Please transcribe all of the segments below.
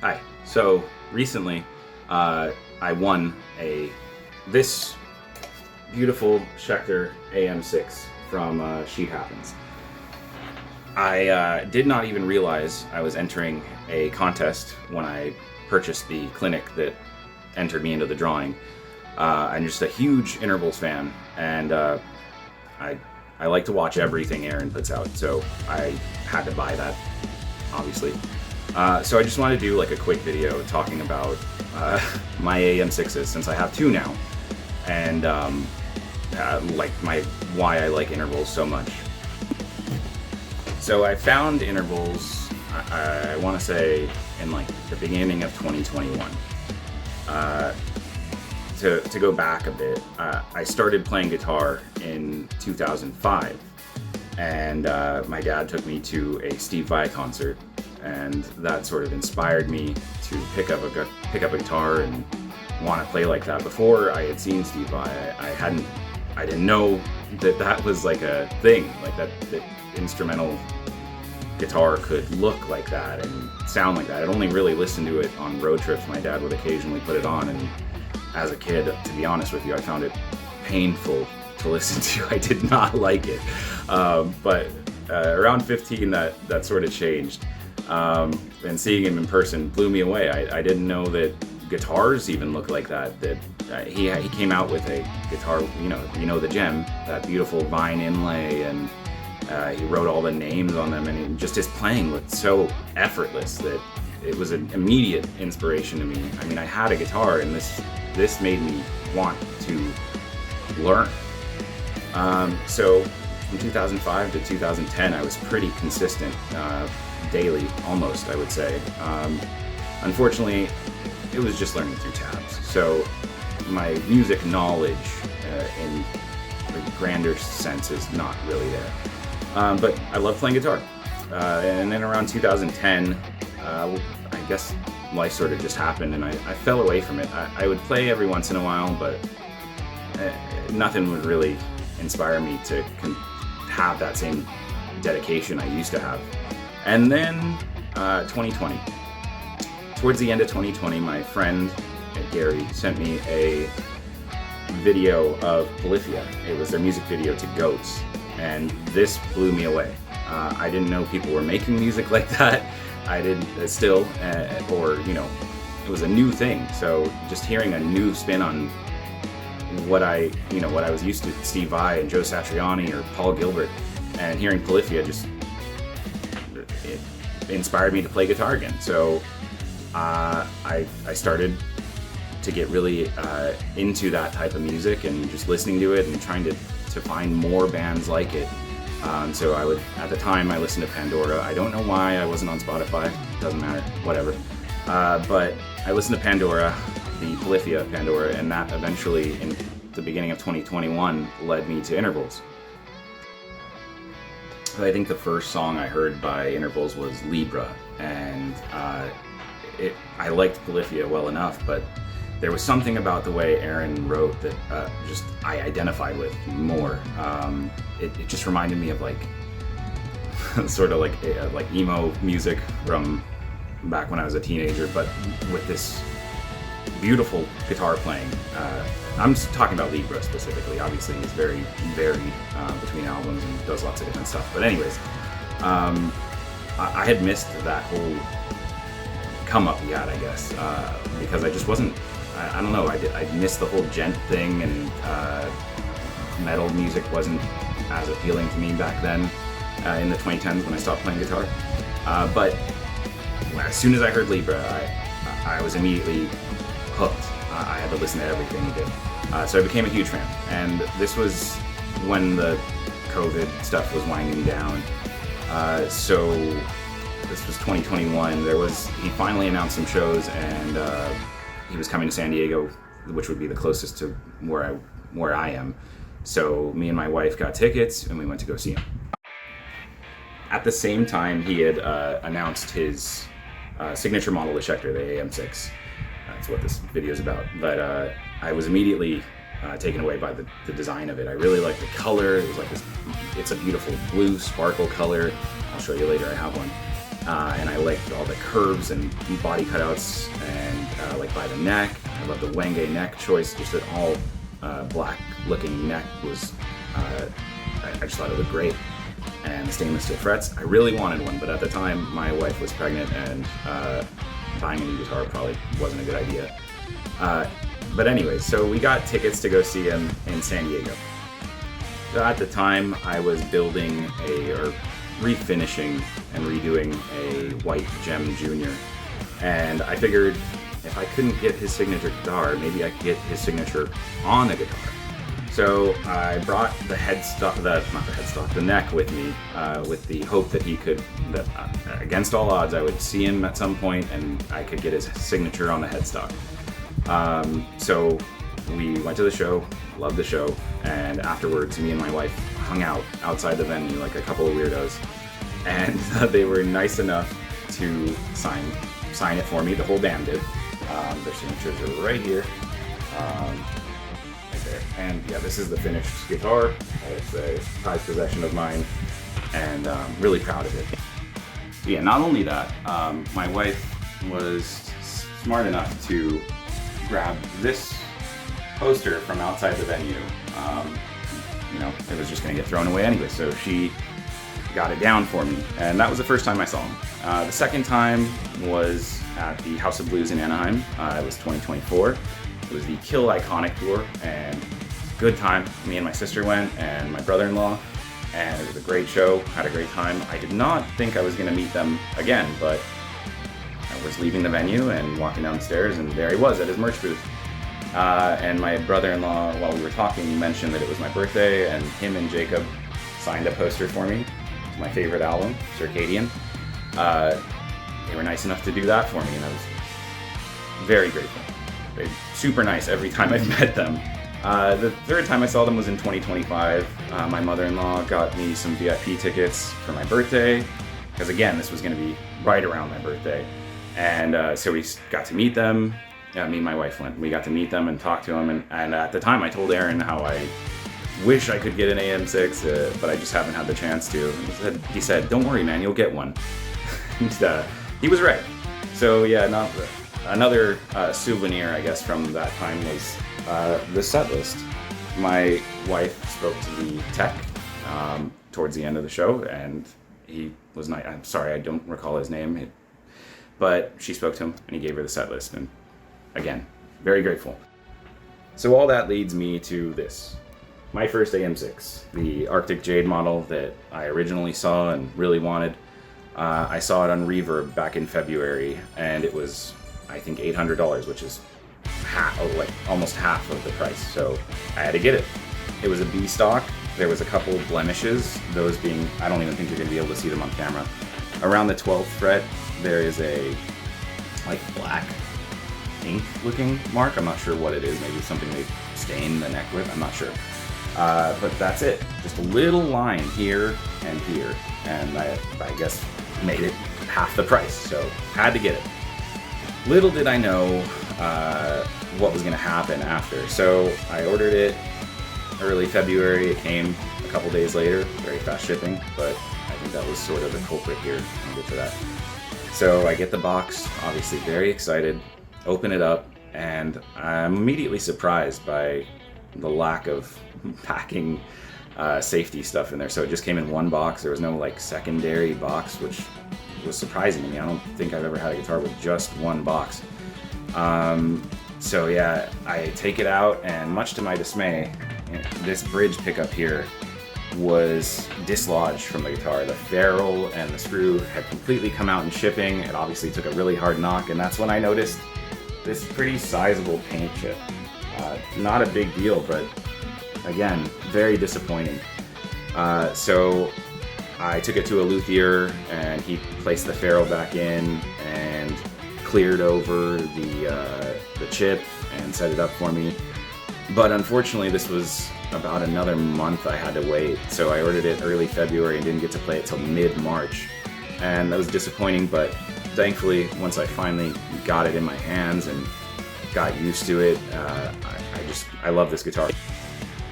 Hi. So recently, I won this beautiful Schecter AM-6 from Sheet Happens. I did not even realize I was entering a contest when I purchased the clinic that entered me into the drawing. I'm just a huge intervals fan, and I like to watch everything Aaron puts out, so I had to buy that, obviously. So I just want to do like a quick video talking about my AM6s, since I have two now, and like why I like intervals so much. So I found intervals, I want to say, in like the beginning of 2021. To go back a bit, I started playing guitar in 2005, and my dad took me to a Steve Vai concert, and that sort of inspired me to pick up a guitar and want to play like that. Before I had seen Steve Vai, I didn't know that was like a thing, like that instrumental guitar could look like that and sound like that. I'd only really listened to it on road trips. My dad would occasionally put it on, and as a kid, to be honest with you, I found it painful to listen to. I did not like it. But around 15, that sort of changed. And seeing him in person blew me away. I didn't know that guitars even look like that. He came out with a guitar, you know the gem, that beautiful vine inlay, and he wrote all the names on them, and just his playing looked so effortless that it was an immediate inspiration to me. I mean, I had a guitar, and this made me want to learn. So from 2005 to 2010, I was pretty consistent, daily, almost, I would say. Unfortunately, it was just learning through tabs. So my music knowledge in the grander sense is not really there. But I love playing guitar. And then around 2010, I guess life sort of just happened, and I fell away from it. I would play every once in a while, but nothing would really inspire me to have that same dedication I used to have. And then 2020. Towards the end of 2020, my friend Gary sent me a video of Polyphia. It was their music video to Goats, and this blew me away. I didn't know people were making music like that. I didn't still, or it was a new thing. So just hearing a new spin on what I was used to, Steve Vai and Joe Satriani or Paul Gilbert, and hearing Polyphia it inspired me to play guitar again. So I started to get really into that type of music, and just listening to it and trying to find more bands like it. So at the time, I listened to Pandora. I don't know why I wasn't on Spotify. Doesn't matter, whatever. But I listened to Pandora, the Polyphia Pandora, and that eventually, in the beginning of 2021, led me to Intervals. I think the first song I heard by Intervals was Libra, and I liked Polyphia well enough, but there was something about the way Aaron wrote that just I identified with more. It just reminded me of like sort of like emo music from back when I was a teenager, but with this beautiful guitar playing. I'm just talking about Libra specifically. Obviously, he's very varied between albums and does lots of different stuff. But anyways, I had missed that whole come up he had, I guess, because I just wasn't. I don't know. I missed the whole gent thing, and metal music wasn't as appealing to me back then in the 2010s when I stopped playing guitar. But as soon as I heard Libra, I was immediately hooked. I had to listen to everything he did. So I became a huge fan. And this was when the COVID stuff was winding down. So this was 2021. He finally announced some shows, and he was coming to San Diego, which would be the closest to where I am. So me and my wife got tickets, and we went to go see him. At the same time, he had announced his signature model, the Schecter, the AM-6. That's what this video is about. But I was immediately taken away by the design of it. I really liked the color. It was like it's a beautiful blue sparkle color. I'll show you later. I have one. and I liked all the curves and body cutouts, and like by the neck. I love the Wenge neck choice. Just an all black looking neck was, I just thought it looked great. And the stainless steel frets, I really wanted one, but at the time my wife was pregnant, and buying a new guitar probably wasn't a good idea. But anyway, so we got tickets to go see him in San Diego. So at the time, I was building or refinishing and redoing a white Gem Junior, and I figured if I couldn't get his signature guitar, maybe I could get his signature on a guitar. So I brought the the neck with me, with the hope that against all odds, I would see him at some point and I could get his signature on the headstock. So we went to the show, loved the show, and afterwards me and my wife hung out outside the venue like a couple of weirdos, and they were nice enough to sign it for me. The whole band did. Their signatures are right here. And yeah, this is the finished guitar. It's a prized possession of mine, and really proud of it. So yeah, not only that, my wife was smart enough to grab this poster from outside the venue. You know, it was just gonna get thrown away anyway, so she got it down for me, and that was the first time I saw him. The second time was at the House of Blues in Anaheim. It was 2024. It was the Kill Iconic tour, and good time. Me and my sister went, and my brother-in-law, and it was a great show. Had a great time. I did not think I was going to meet them again, but I was leaving the venue and walking downstairs, and there he was at his merch booth. And my brother-in-law, while we were talking, mentioned that it was my birthday, and him and Jacob signed a poster for me. It's my favorite album, Circadian. They were nice enough to do that for me, and I was very grateful. They're super nice every time I've met them. The third time I saw them was in 2025. My mother-in-law got me some VIP tickets for my birthday, because again, this was going to be right around my birthday. And so we got to meet them. Yeah, me and my wife went. We got to meet them and talk to them. And at the time, I told Aaron how I wish I could get an AM-6, but I just haven't had the chance to. He said, "Don't worry, man, you'll get one." And he was right. So yeah, another souvenir, I guess, from that time was the set list. My wife spoke to the tech towards the end of the show, and he was nice. I'm sorry, I don't recall his name, but she spoke to him, and he gave her the set list, and again, very grateful. So all that leads me to this. My first AM-6, the Arctic Jade model that I originally saw and really wanted. I saw it on Reverb back in February, and it was, I think, $800, which is almost half of the price, so I had to get it. It was a B stock. There was a couple of blemishes, those being, I don't even think you're going to be able to see them on camera. Around the 12th fret, there is a black ink looking mark. I'm not sure what it is, maybe something they stain the neck with, I'm not sure. But that's it, just a little line here and here, and I guess made it half the price, so had to get it. Little did I know what was going to happen after. So I ordered it early February. It came a couple days later, very fast shipping, but I think that was sort of the culprit here. I'll get to that. So I get the box, obviously very excited, open it up, and I'm immediately surprised by the lack of packing safety stuff in there. So it just came in one box. There was no secondary box, which was surprising to me. I don't think I've ever had a guitar with just one box. So yeah, I take it out, and much to my dismay, this bridge pickup here was dislodged from the guitar. The ferrule and the screw had completely come out in shipping. It obviously took a really hard knock, and that's when I noticed this pretty sizable paint chip. Not a big deal, but again, very disappointing. So I took it to a luthier, and he placed the ferrule back in and cleared over the chip and set it up for me. But unfortunately, this was about another month I had to wait. So I ordered it early February and didn't get to play it till mid-March. And that was disappointing, but thankfully, once I finally got it in my hands and got used to it, I love this guitar.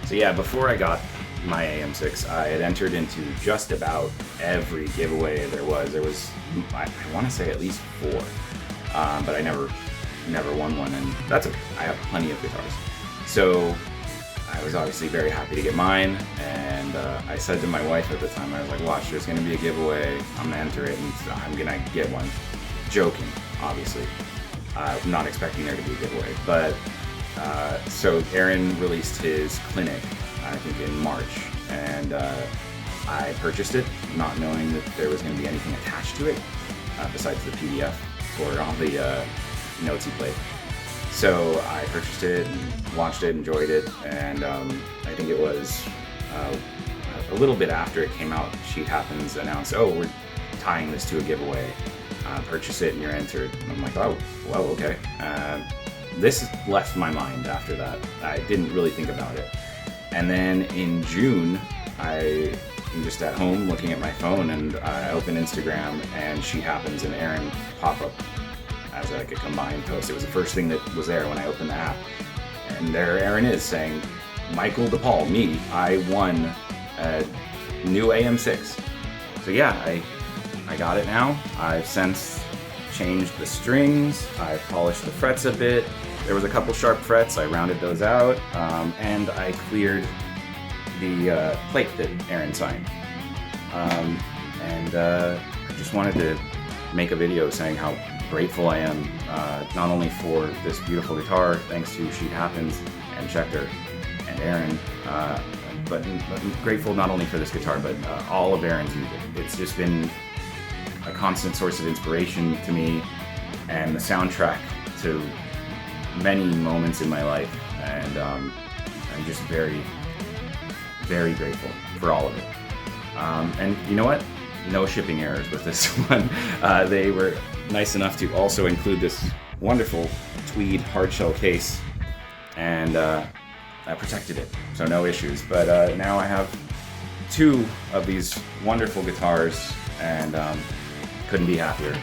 So yeah, before I got my AM-6, I had entered into just about every giveaway there was. There was, I want to say at least 4, but I never won one, and that's okay. I have plenty of guitars. So I was obviously very happy to get mine, and I said to my wife at the time, I was like, watch, there's going to be a giveaway, I'm going to enter it, and I'm going to get one. Joking, obviously. Not expecting there to be a giveaway, but so Aaron released his clinic, I think in March, and I purchased it, not knowing that there was going to be anything attached to it, besides the PDF for all the notes he played. So I purchased it and watched it, enjoyed it, and I think it was a little bit after it came out, Sheet Happens announced, oh, we're tying this to a giveaway. Purchase it and you're entered. And I'm like, oh, well, okay. This left my mind after that. I didn't really think about it. And then in June, I am just at home looking at my phone, and I open Instagram, and Sheet Happens and Aaron pop up as like a combined post. It was the first thing that was there when I opened the app. And there Aaron is saying, Michael DePaul, me, I won a new AM-6. So yeah, I got it now. I've since changed the strings, I've polished the frets a bit. There was a couple sharp frets, I rounded those out, and I cleared the plate that Aaron signed. I just wanted to make a video saying how grateful I am, not only for this beautiful guitar, thanks to Sheet Happens and Schecter and Aaron, but grateful not only for this guitar, but all of Aaron's music. It's just been a constant source of inspiration to me, and the soundtrack to many moments in my life, and I'm just very, very grateful for all of it. And you know what? No shipping errors with this one. They were nice enough to also include this wonderful tweed hardshell case, and I protected it, so no issues. But now I have 2 of these wonderful guitars, and couldn't be happier.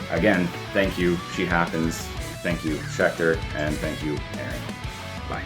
Again, thank you, Sheet Happens, thank you, Schecter, and thank you, Aaron. Bye.